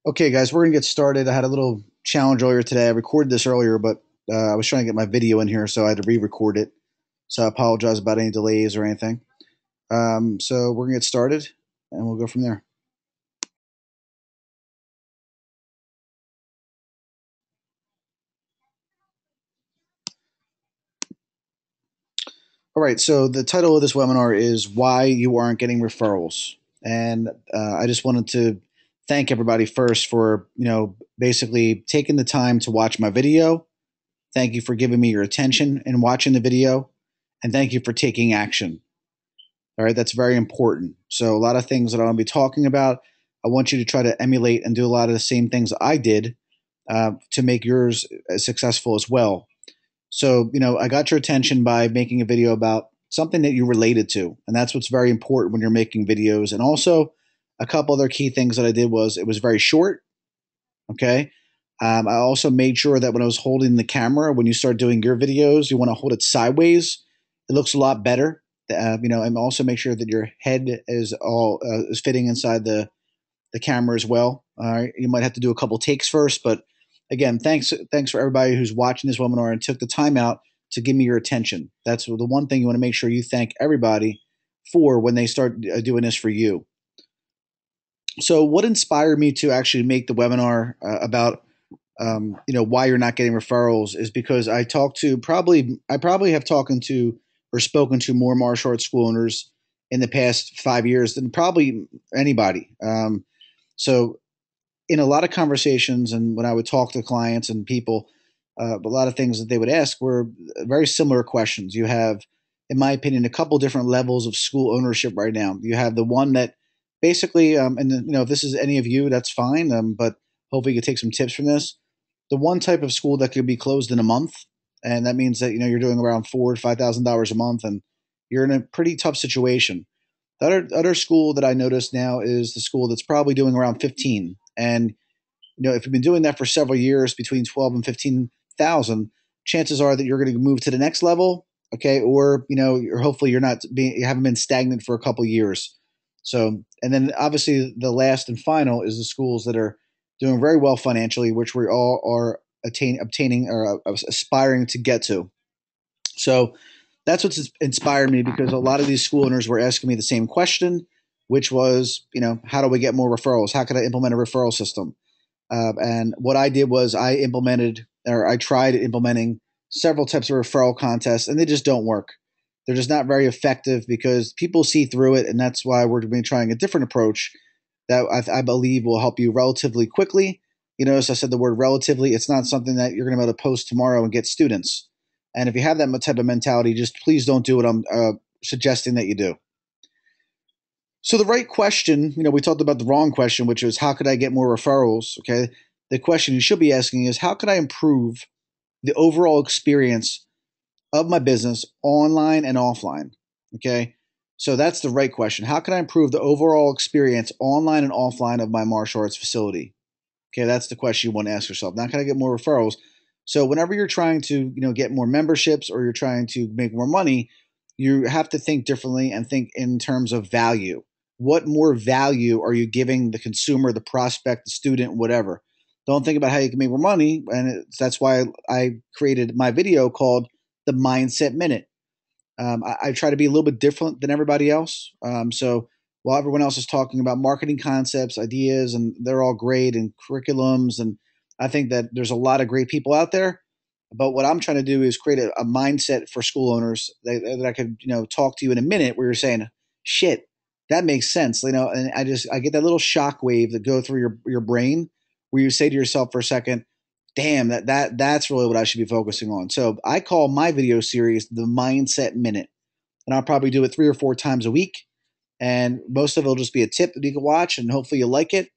Okay, guys, we're gonna get started. I had a little challenge earlier today. I recorded this earlier, but I was trying to get my video in here, so I had to re-record it. So I apologize about any delays or anything. So we're gonna get started, and we'll go from there. All right. So the title of this webinar is "Why You Aren't Getting Referrals," and I just wanted to thank everybody first for basically taking the time to watch my video. Thank you for giving me your attention and watching the video, and thank you for taking action. All right, that's very important. So a lot of things that I'm going to be talking about, I want you to try to emulate and do a lot of the same things I did to make yours as successful as well. So I got your attention by making a video about something that you related to, and that's what's very important when you're making videos. And also, a couple other key things that I did was it was very short. Okay. I also made sure that when I was holding the camera, when you start doing your videos, you want to hold it sideways. It looks a lot better. And also make sure that your head is fitting inside the camera as well. All right. You might have to do a couple takes first, but again, thanks for everybody who's watching this webinar and took the time out to give me your attention. That's the one thing you want to make sure you thank everybody for when they start doing this for you. So, what inspired me to actually make the webinar about why you're not getting referrals is because I probably have talked to or spoken to more martial arts school owners in the past 5 years than probably anybody. So in a lot of conversations and when I would talk to clients and people, a lot of things that they would ask were very similar questions. You have, in my opinion, a couple different levels of school ownership right now. You have the one that basically, if this is any of you, that's fine. But hopefully you can take some tips from this. The one type of school that could be closed in a month, and that means that you're doing around $4,000 to $5,000 a month, and you're in a pretty tough situation. The other school that I notice now is the school that's probably doing around 15. And if you've been doing that for several years, between 12 and 15,000, chances are that you're going to move to the next level. Okay, or you're hopefully you haven't been stagnant for a couple years. So, and then obviously the last and final is the schools that are doing very well financially, which we all are obtaining or aspiring to get to. So that's what's inspired me because a lot of these school owners were asking me the same question, which was, how do we get more referrals? How can I implement a referral system? And what I did was I tried implementing several types of referral contests, and they just don't work. They're just not very effective because people see through it, and that's why we're going to be trying a different approach that I believe will help you relatively quickly. As I said the word relatively, it's not something that you're going to be able to post tomorrow and get students. And if you have that type of mentality, just please don't do what I'm suggesting that you do. So the right question, we talked about the wrong question, which was how could I get more referrals? Okay. The question you should be asking is how could I improve the overall experience of my business online and offline? Okay. So that's the right question. How can I improve the overall experience online and offline of my martial arts facility? Okay, that's the question you want to ask yourself. Now, can I get more referrals? So whenever you're trying to, get more memberships or you're trying to make more money, you have to think differently and think in terms of value. What more value are you giving the consumer, the prospect, the student, whatever? Don't think about how you can make more money, and that's why I created my video called the Mindset Minute. I try to be a little bit different than everybody else. So while everyone else is talking about marketing concepts, ideas, and they're all great, and curriculums, and I think that there's a lot of great people out there. But what I'm trying to do is create a mindset for school owners that I could, talk to you in a minute where you're saying, shit, that makes sense. And I get that little shock wave that go through your brain where you say to yourself for a second, damn, that's really what I should be focusing on. So I call my video series the Mindset Minute, and I'll probably do it 3 or 4 times a week. And most of it will just be a tip that you can watch, and hopefully you like it.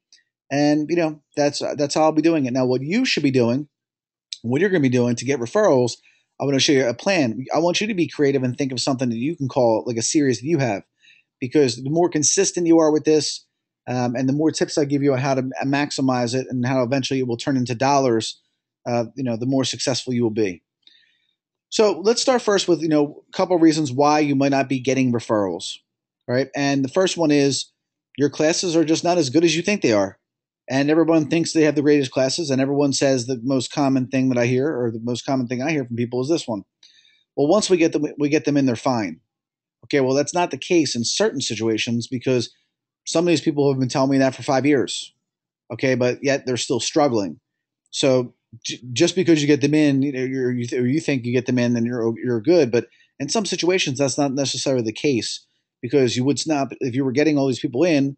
And that's how I'll be doing it. Now, what you should be doing, what you're going to be doing to get referrals, I want to show you a plan. I want you to be creative and think of something that you can call like a series that you have, because the more consistent you are with this, and the more tips I give you on how to maximize it and how eventually it will turn into dollars, the more successful you will be. So let's start first with, a couple of reasons why you might not be getting referrals, right? And the first one is your classes are just not as good as you think they are. and everyone thinks they have the greatest classes, and everyone says the most common thing that I hear, or the most common thing I hear from people, is this one. Well, once we get them in, they're fine. Okay, well, that's not the case in certain situations because some of these people have been telling me that for 5 years. Okay, but yet they're still struggling. So just because you get them in, or you think you get them in, then you're good. But in some situations, that's not necessarily the case because you would not, if you were getting all these people in,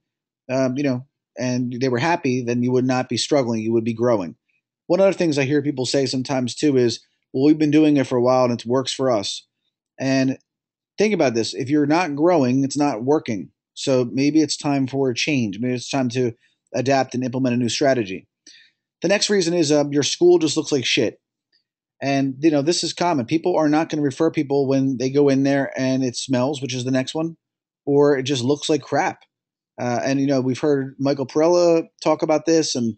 you know, and they were happy, then you would not be struggling. You would be growing. One other things I hear people say sometimes too is, "Well, we've been doing it for a while and it works for us." And think about this: if you're not growing, it's not working. So maybe it's time for a change. Maybe it's time to adapt and implement a new strategy. The next reason is your school just looks like shit. And this is common. People are not going to refer people when they go in there and it smells, which is the next one, or it just looks like crap. And we've heard Michael Perella talk about this, and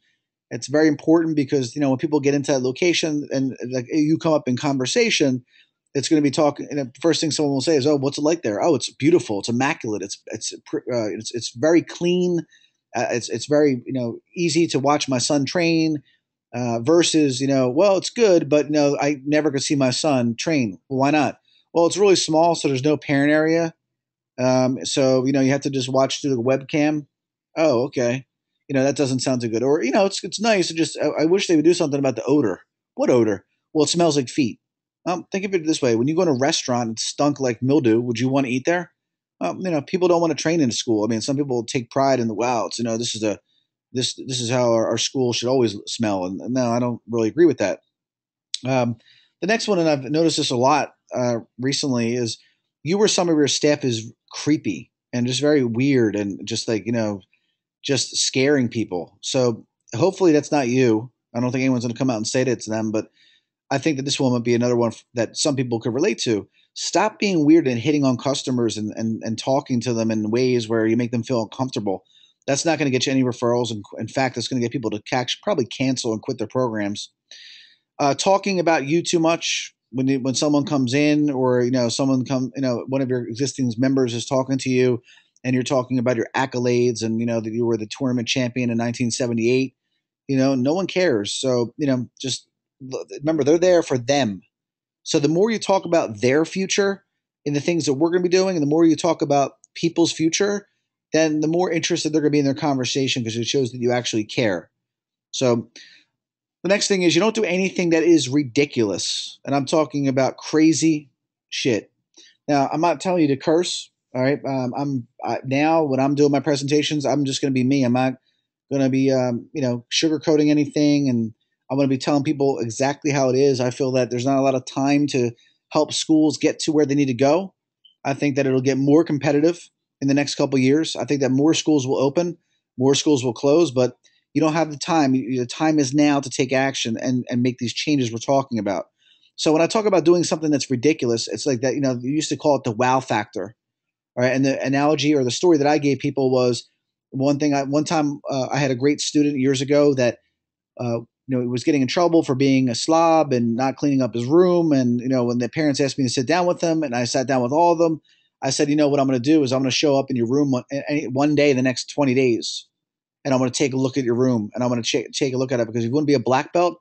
it's very important because when people get into that location and like you come up in conversation, it's going to be talking. And the first thing someone will say is, "Oh, what's it like there? Oh, it's beautiful. It's immaculate. It's very clean. It's very easy to watch my son train." Versus, well, it's good, but no, I never could see my son train. Well, why not? Well, it's really small, so there's no parent area. So you have to just watch through the webcam. Oh, okay. That doesn't sound too good. Or it's nice. To just I wish they would do something about the odor. What odor? Well, it smells like feet. Think of it this way: when you go to a restaurant and it stunk like mildew, would you want to eat there? People don't want to train in school. I mean, some people take pride in the wow. It's this is how our school should always smell. And no, I don't really agree with that. The next one, and I've noticed this a lot recently, is you or some of your staff is creepy and just very weird and just like just scaring people. So hopefully that's not you. I don't think anyone's going to come out and say that to them, but I think that this one might be another one that some people could relate to. Stop being weird and hitting on customers and talking to them in ways where you make them feel uncomfortable. That's not going to get you any referrals. And in fact, it's going to get people to probably cancel and quit their programs. Talking about you too much when someone comes in, or someone one of your existing members is talking to you, and you're talking about your accolades and that you were the tournament champion in 1978. No one cares. So just remember, they're there for them. So the more you talk about their future and the things that we're going to be doing, and the more you talk about people's future, then the more interested they're going to be in their conversation because it shows that you actually care. So the next thing is you don't do anything that is ridiculous. And I'm talking about crazy shit. Now, I'm not telling you to curse. All right. Now when I'm doing my presentations, I'm just going to be me. I'm not going to be, sugarcoating anything. And I'm going to be telling people exactly how it is. I feel that there's not a lot of time to help schools get to where they need to go. I think that it'll get more competitive in the next couple of years. I think that more schools will open, more schools will close, but you don't have the time. The time is now to take action and make these changes we're talking about. So when I talk about doing something that's ridiculous, it's like that, you used to call it the wow factor. All right. And the analogy or the story that I gave people was one time I had a great student years ago that, was getting in trouble for being a slob and not cleaning up his room. And, when the parents asked me to sit down with them and I sat down with all of them, I said, what I'm going to do is I'm going to show up in your room one day the next 20 days. And I'm going to take a look at your room and I'm going to take a look at it because if you want to be a black belt,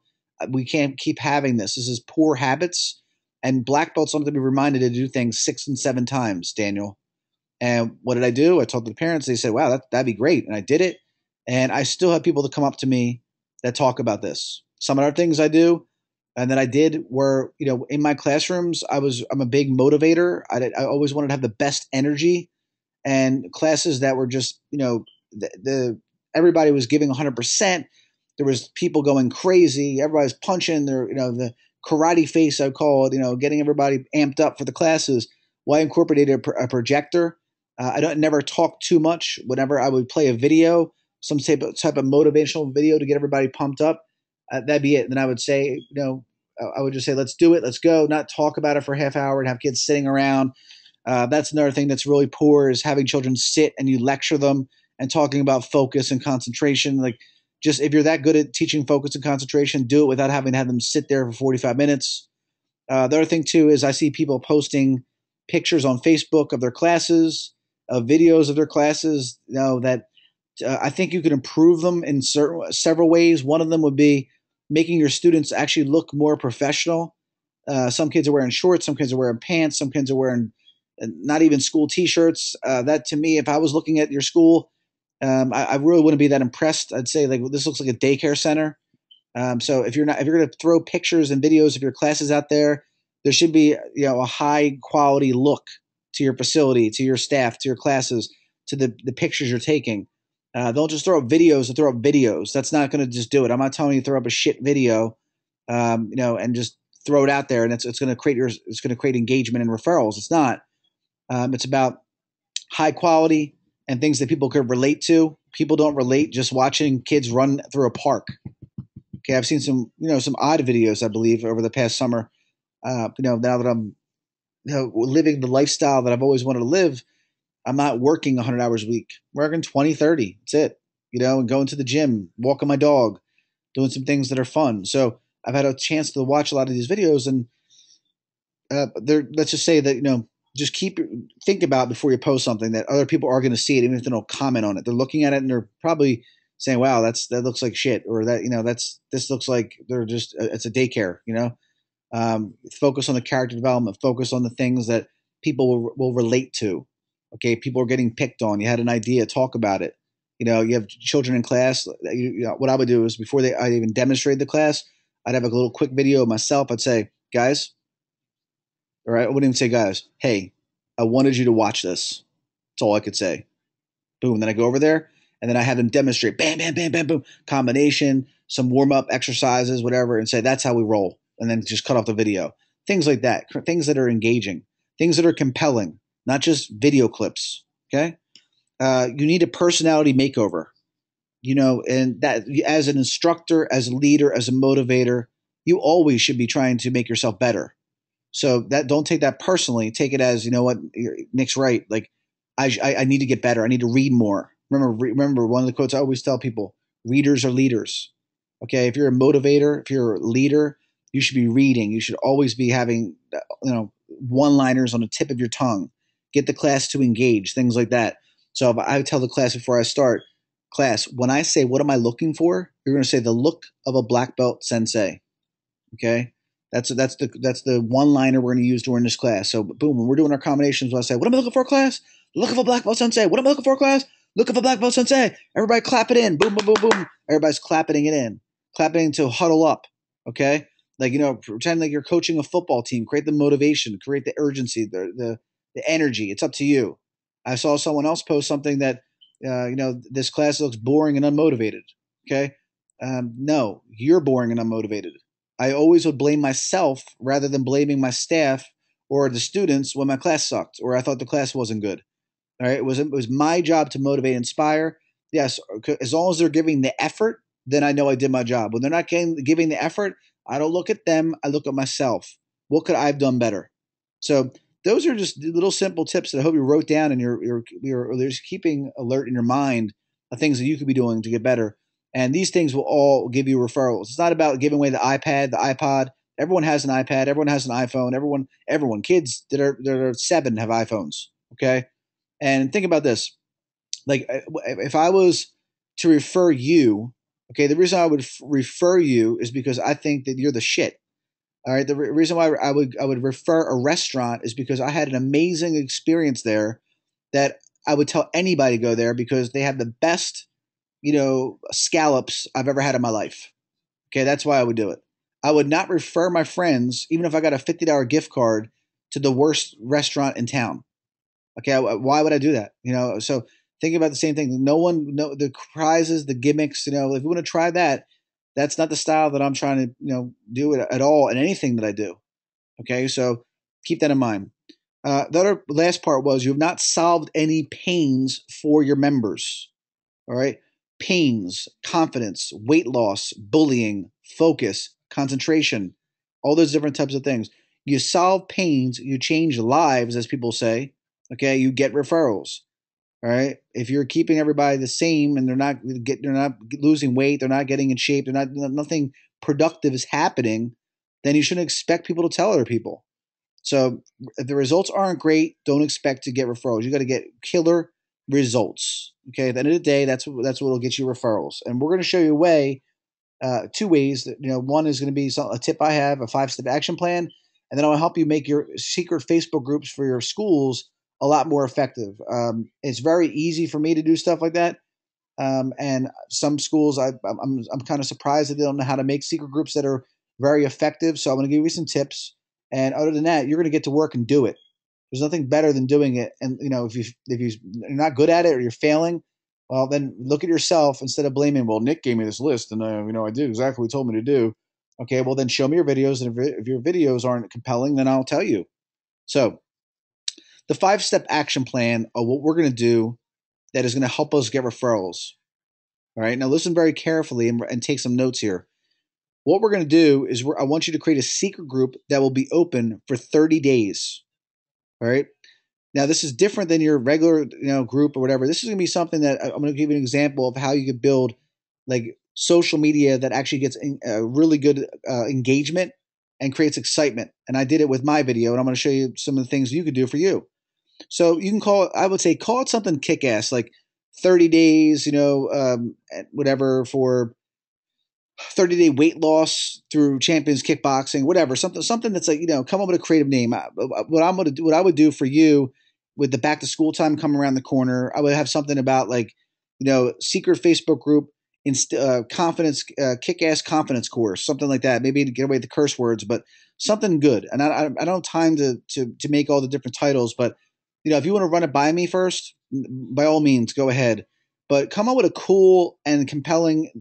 we can't keep having this. This is poor habits. And black belts don't have to be reminded to do things 6 and 7 times, Daniel. And what did I do? I told the parents. They said, wow, that'd be great. And I did it. And I still have people that come up to me that talk about this. Some other things I do and that I did were, in my classrooms, I'm a big motivator. I always wanted to have the best energy, and classes that were just, the everybody was giving 100%. There was people going crazy. Everybody's punching their, the karate face, I call it, getting everybody amped up for the classes. Well, I incorporated a projector. I don't never talk too much. Whenever I would play a video, some type of motivational video to get everybody pumped up, that'd be it. And then I would say, I would just say, let's do it. Let's go. Not talk about it for a half hour and have kids sitting around. That's another thing that's really poor is having children sit and you lecture them and talking about focus and concentration. Like, just if you're that good at teaching focus and concentration, do it without having to have them sit there for 45 minutes. The other thing too is I see people posting pictures on Facebook of their classes, of videos of their classes, that I think you could improve them in several ways. One of them would be making your students actually look more professional. Some kids are wearing shorts, some kids are wearing pants, some kids are wearing not even school T-shirts. That to me, if I was looking at your school, I really wouldn't be that impressed. I'd say like this looks like a daycare center. So if you're going to throw pictures and videos of your classes out there, there should be a high quality look to your facility, to your staff, to your classes, to the pictures you're taking. Don't just throw up videos to throw up videos. That's not going to just do it. I'm not telling you to throw up a shit video, and just throw it out there, and it's going to create engagement and referrals. It's not. It's about high quality and things that people could relate to. People don't relate just watching kids run through a park. Okay, I've seen some odd videos, I believe, over the past summer. Now that I'm living the lifestyle that I've always wanted to live, I'm not working 100 hours a week. I'm working 20, 30. That's it. And going to the gym, walking my dog, doing some things that are fun. So I've had a chance to watch a lot of these videos, and let's just say that just think about before you post something that other people are going to see it, even if they don't comment on it. They're looking at it and they're probably saying, "Wow, that looks like shit," or this looks like they're just it's a daycare. Focus on the character development. Focus on the things that people will relate to. Okay, people are getting picked on. You had an idea, talk about it. You have children in class. What I would do is before I even demonstrated the class, I'd have a little quick video of myself. I'd say, "Guys," all right, I wouldn't even say, "Guys, hey, I wanted you to watch this." That's all I could say. Boom. Then I go over there and then I have them demonstrate bam, bam, bam, bam, boom, combination, some warm up exercises, whatever, and say, "That's how we roll." And then just cut off the video. Things like that. Things that are engaging, things that are compelling, not just video clips. Okay. You need a personality makeover, and that as an instructor, as a leader, as a motivator, you always should be trying to make yourself better. So that don't take that personally. Take it as what Nick's right. Like I need to get better. I need to read more. Remember one of the quotes I always tell people: readers are leaders. Okay, if you're a motivator, if you're a leader, you should be reading. You should always be having one-liners on the tip of your tongue. Get the class to engage, things like that. So if I tell the class before I start, class, when I say what am I looking for, you're going to say the look of a black belt sensei. Okay, that's the one liner we're going to use during this class. So boom, when we're doing our combinations, I say, "What am I looking for, class? Look of a black belt sensei." What am I looking for, class? Look of a black belt sensei. Everybody clap it in. Boom, boom, boom, boom. Everybody's clapping it in. Clapping to huddle up. Okay, like pretend like you're coaching a football team. Create the motivation. Create the urgency. The energy. It's up to you. I saw someone else post something that this class looks boring and unmotivated. Okay, no, you're boring and unmotivated. I always would blame myself rather than blaming my staff or the students when my class sucked or I thought the class wasn't good. All right, it was my job to motivate, inspire. Yes, as long as they're giving the effort, then I know I did my job. When they're not giving the effort, I don't look at them. I look at myself. What could I have done better? So those are just little simple tips that I hope you wrote down and you're just keeping alert in your mind of things that you could be doing to get better. And these things will all give you referrals. It's not about giving away the iPad, the iPod. Everyone has an iPad. Everyone has an iPhone. Everyone. Kids that are 7 have iPhones. Okay, and think about this: like if I was to refer you, okay, the reason I would refer you is because I think that you're the shit. All right, the reason why I would refer a restaurant is because I had an amazing experience there that I would tell anybody to go there because they have the best scallops I've ever had in my life. Okay, that's why I would do it. I would not refer my friends, even if I got a $50 gift card, to the worst restaurant in town. Okay, why would I do that? So think about the same thing. No, the prizes, the gimmicks. If you want to try that, that's not the style that I'm trying to do it at all in anything that I do. Okay, so keep that in mind. The other last part was you have not solved any pains for your members. All right. Pains, confidence, weight loss, bullying, focus, concentration, all those different types of things. You solve pains, you change lives, as people say. Okay. You get referrals. All right. If you're keeping everybody the same and they're not losing weight, they're not getting in shape, nothing productive is happening, then you shouldn't expect people to tell other people. So if the results aren't great, don't expect to get referrals. You got to get killer results. Okay, at the end of the day, that's what will get you referrals. And we're going to show you a way, two ways. That, one is going to be a tip I have, a 5-step action plan, and then I'll help you make your secret Facebook groups for your schools a lot more effective. It's very easy for me to do stuff like that. And some schools, I'm kind of surprised that they don't know how to make secret groups that are very effective. So I'm going to give you some tips. And other than that, you're going to get to work and do it. There's nothing better than doing it. And if you're not good at it or you're failing, well, then look at yourself instead of blaming. Well, Nick gave me this list, and I did exactly what he told me to do. Okay, well then show me your videos, and if your videos aren't compelling, then I'll tell you. So the 5-step action plan of what we're going to do that is going to help us get referrals. All right, now listen very carefully and take some notes here. What we're going to do is I want you to create a secret group that will be open for 30 days. All right. Now this is different than your regular group or whatever. This is going to be something that I'm going to give you an example of how you could build like social media that actually gets really good engagement and creates excitement. And I did it with my video, and I'm going to show you some of the things you could do for you. So you can I would say call it something kick-ass, like 30 days, whatever, for 30-day weight loss through champions kickboxing, whatever, something that's like, come up with a creative name. What I would do for you with the back to school time coming around the corner, I would have something about like, secret Facebook group, confidence, kick-ass confidence course, something like that. Maybe to get away with the curse words, but something good. And I don't have time to make all the different titles, but if you want to run it by me first, by all means, go ahead. But come up with a cool and compelling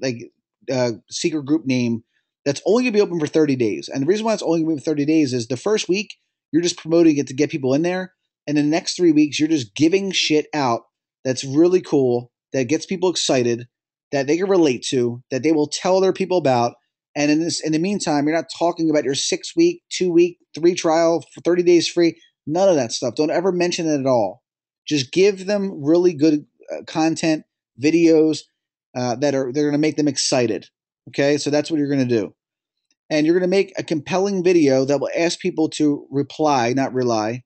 secret group name that's only going to be open for 30 days. And the reason why it's only going to be for 30 days is the first week, you're just promoting it to get people in there. And the next 3 weeks, you're just giving shit out that's really cool, that gets people excited, that they can relate to, that they will tell their people about. And in the meantime, you're not talking about your 6-week, 2-week, 3 trial for 30 days free. None of that stuff. Don't ever mention it at all. Just give them really good content, videos they're going to make them excited. Okay, so that's what you're going to do. And you're going to make a compelling video that will ask people to reply, not rely.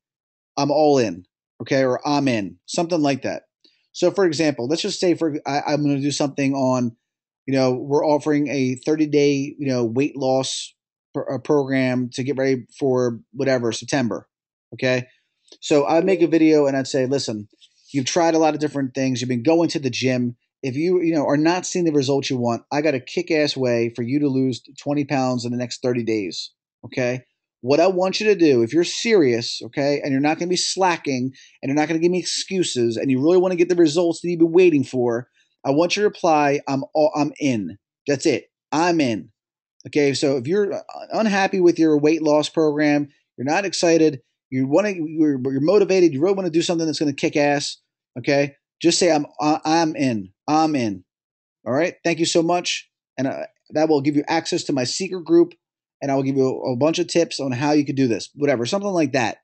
I'm all in. Okay, or I'm in, something like that. So, for example, let's just say I'm going to do something on, we're offering a 30-day, weight loss program to get ready for whatever, September. Okay, so I'd make a video and I'd say, listen, you've tried a lot of different things. You've been going to the gym. If you are not seeing the results you want, I got a kick-ass way for you to lose 20 pounds in the next 30 days. Okay. What I want you to do, if you're serious, okay, and you're not going to be slacking and you're not going to give me excuses and you really want to get the results that you've been waiting for, I want you to reply, I'm in. That's it. I'm in. Okay. So if you're unhappy with your weight loss program, you're not excited, you're motivated, you really want to do something that's going to kick ass, okay, just say I'm in. I'm in. All right. Thank you so much. And that will give you access to my secret group, and I will give you a bunch of tips on how you could do this, whatever, something like that.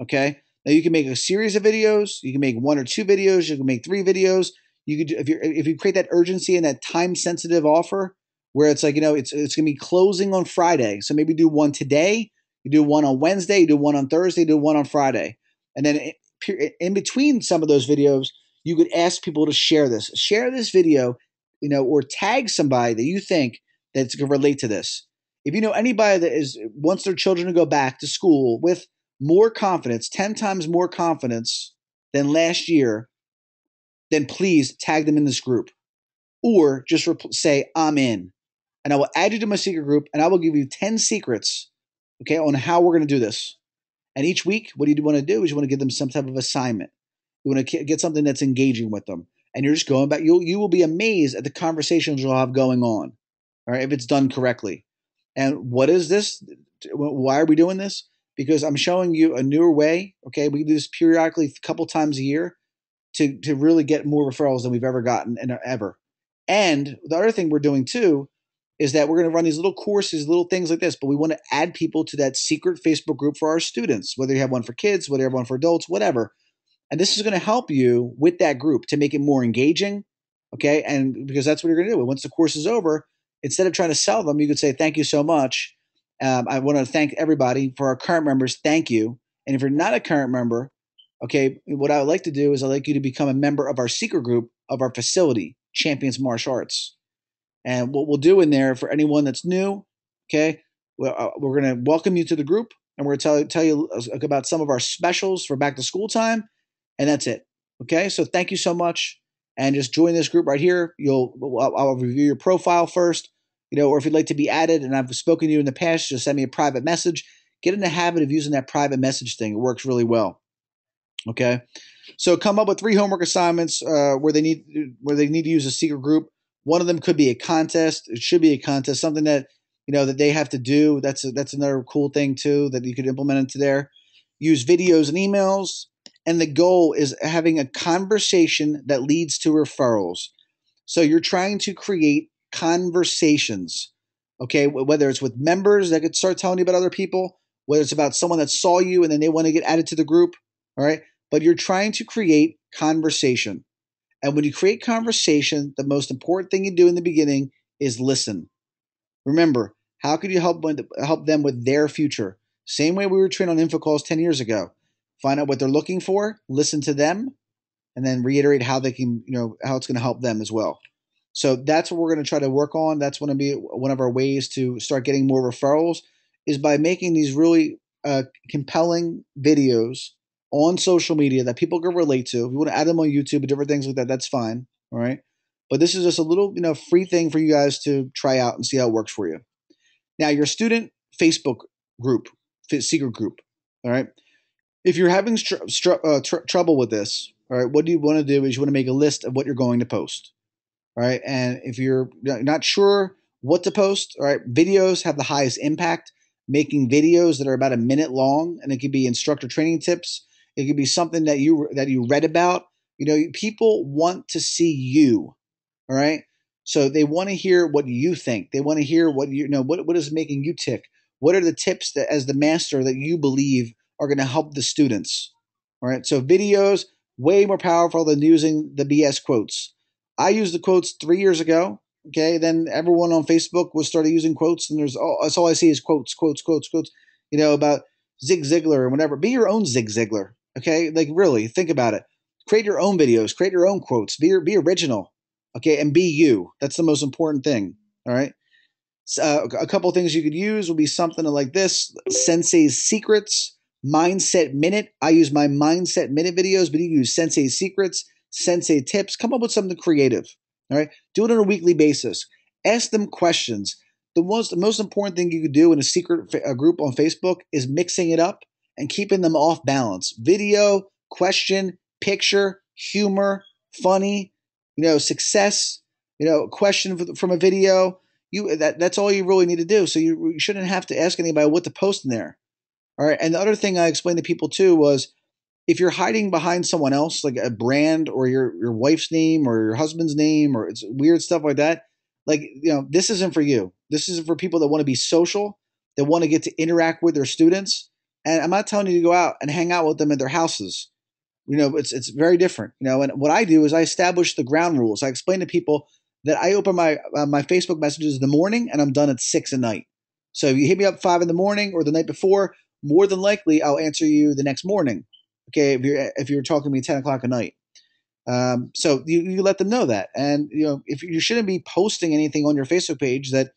Okay. Now you can make a series of videos. You can make 1 or 2 videos. You can make 3 videos. You could, if you create that urgency and that time sensitive offer where it's like, it's going to be closing on Friday. So maybe do one today. You do one on Wednesday. You do one on Thursday. You do one on Friday. And then in between some of those videos, you could ask people to share this video, or tag somebody that you think that's going to relate to this. If you know anybody that wants their children to go back to school with more confidence, 10 times more confidence than last year, then please tag them in this group, or just say I'm in, and I will add you to my secret group, and I will give you 10 secrets, okay, on how we're going to do this. And each week, what you want to do is you want to give them some type of assignment. You want to get something that's engaging with them, and you're just going back. You will be amazed at the conversations you'll have going on, all right, if it's done correctly. And what is this? Why are we doing this? Because I'm showing you a newer way. Okay, we do this periodically, a couple times a year, to really get more referrals than we've ever gotten ever. And the other thing we're doing too is that we're going to run these little courses, little things like this, but we want to add people to that secret Facebook group for our students, whether you have one for kids, whether you have one for adults, whatever. And this is going to help you with that group to make it more engaging. Okay. And because that's what you're going to do. Once the course is over, instead of trying to sell them, you could say, thank you so much. I want to thank everybody. For our current members, thank you. And if you're not a current member, Okay, what I would like to do is I'd like you to become a member of our secret group of our facility, Champions Martial Arts. And what we'll do in there for anyone that's new, okay, we're going to welcome you to the group, and we're going to tell you about some of our specials for back to school time, and that's it. Okay, so thank you so much, and just join this group right here. I'll review your profile first, or if you'd like to be added, and I've spoken to you in the past, just send me a private message. Get in the habit of using that private message thing. It works really well. Okay, so come up with 3 homework assignments where they need to use a secret group. One of them could be a contest. It should be a contest, something that that they have to do. That's another cool thing too that you could implement into there. Use videos and emails, and the goal is having a conversation that leads to referrals. So you're trying to create conversations, okay? Whether it's with members that could start telling you about other people, whether it's about someone that saw you and then they want to get added to the group, all right? But you're trying to create conversation. And when you create conversation, the most important thing you do in the beginning is listen. Remember, how could you help them with their future? Same way we were trained on info calls 10 years ago. Find out what they're looking for, listen to them, and then reiterate how they can, how it's going to help them as well. So that's what we're going to try to work on. That's going to be one of our ways to start getting more referrals is by making these really compelling videos on social media that people can relate to. If you want to add them on YouTube and different things like that, that's fine. All right. But this is just a little, free thing for you guys to try out and see how it works for you. Now, your student Facebook group, secret group. All right. If you're having trouble with this, all right, what you want to do is you want to make a list of what you're going to post. All right. And if you're not sure what to post, all right, videos have the highest impact. Making videos that are about a minute long, and it could be instructor training tips. It could be something that you read about. People want to see you. All right. So they want to hear what you think. They want to hear what what is making you tick. What are the tips that, as the master, that you believe are going to help the students? All right. So videos way more powerful than using the BS quotes. I used the quotes 3 years ago. Okay. Then everyone on Facebook was started using quotes, and that's all I see is quotes, quotes, quotes, quotes. About Zig Ziglar or whatever. Be your own Zig Ziglar. Okay. Like really, think about it. Create your own videos. Create your own quotes. Be original. Okay, and be you. That's the most important thing. All right. A couple of things you could use would be something like this: Sensei's Secrets, Mindset Minute. I use my Mindset Minute videos, but you can use Sensei's Secrets, Sensei Tips. Come up with something creative. All right. Do it on a weekly basis. Ask them questions. The most important thing you could do in a secret group on Facebook is mixing it up and keeping them off balance. Video, question, picture, humor, funny, success, question from a video. That's all you really need to do. So you shouldn't have to ask anybody what to post in there. All right. And the other thing I explained to people too was if you're hiding behind someone else, like a brand or your wife's name or your husband's name or it's weird stuff like that, like, this isn't for you. This is for people that want to be social, that want to get to interact with their students. And I'm not telling you to go out and hang out with them at their houses. It's very different. And what I do is I establish the ground rules. I explain to people that I open my Facebook messages in the morning and I'm done at 6 at night. So if you hit me up 5 in the morning or the night before, more than likely I'll answer you the next morning. Okay, if you're talking to me 10 o'clock at night. So you let them know that, and if you shouldn't be posting anything on your Facebook page that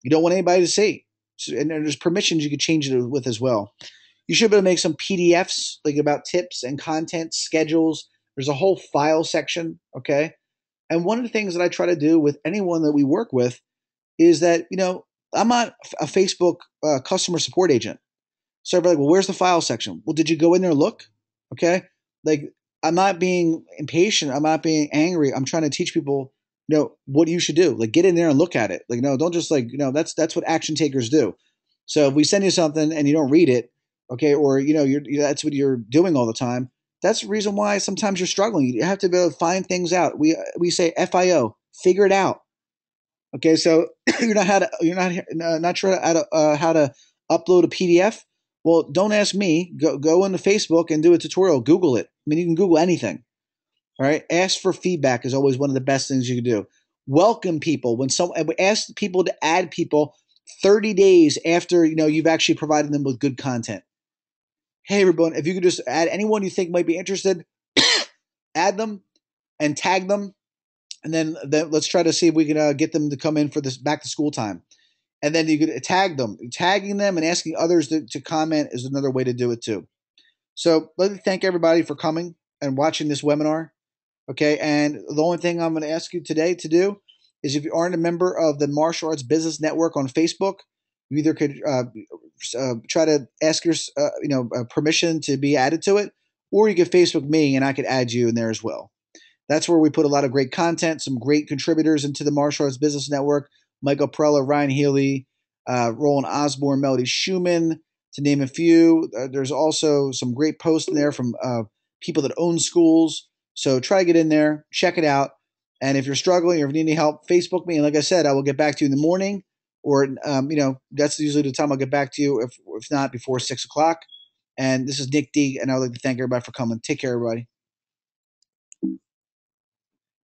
you don't want anybody to see. So, and there's permissions you could change it with as well. You should be able to make some PDFs like about tips and content schedules. There's a whole file section. Okay. And one of the things that I try to do with anyone that we work with is that, I'm not a Facebook customer support agent. So everybody's like, well, where's the file section? Well, did you go in there and look? Okay. Like, I'm not being impatient. I'm not being angry. I'm trying to teach people, what you should do. Like, get in there and look at it. Like, no, don't just that's what action takers do. So if we send you something and you don't read it, okay, or that's what you're doing all the time. That's the reason why sometimes you're struggling. You have to be able to find things out. We say FIO, figure it out. Okay, so you're not sure how to upload a PDF. Well, don't ask me. Go into Facebook and do a tutorial. Google it. I mean, you can Google anything. All right. Ask for feedback is always one of the best things you can do. Welcome people. Ask people to add people 30 days after you've actually provided them with good content. Hey, everyone, if you could just add anyone you think might be interested, add them and tag them, and then let's try to see if we can get them to come in for this back to school time. And then you could tag them. Tagging them and asking others to comment is another way to do it too. So let me thank everybody for coming and watching this webinar. Okay, and the only thing I'm going to ask you today to do is, if you aren't a member of the Martial Arts Business Network on Facebook, you either could try to ask your permission to be added to it, or you could Facebook me and I could add you in there as well. That's where we put a lot of great content, some great contributors into the Martial Arts Business Network: Michael Prella, Ryan Healy, Roland Osborne, Melody Schumann, to name a few. There's also some great posts in there from people that own schools. So try to get in there, check it out. And if you're struggling or if you need any help, Facebook me. And like I said, I will get back to you in the morning, or that's usually the time I'll get back to you. If not before 6 o'clock. And this is Nick D, and I would like to thank everybody for coming. Take care, everybody.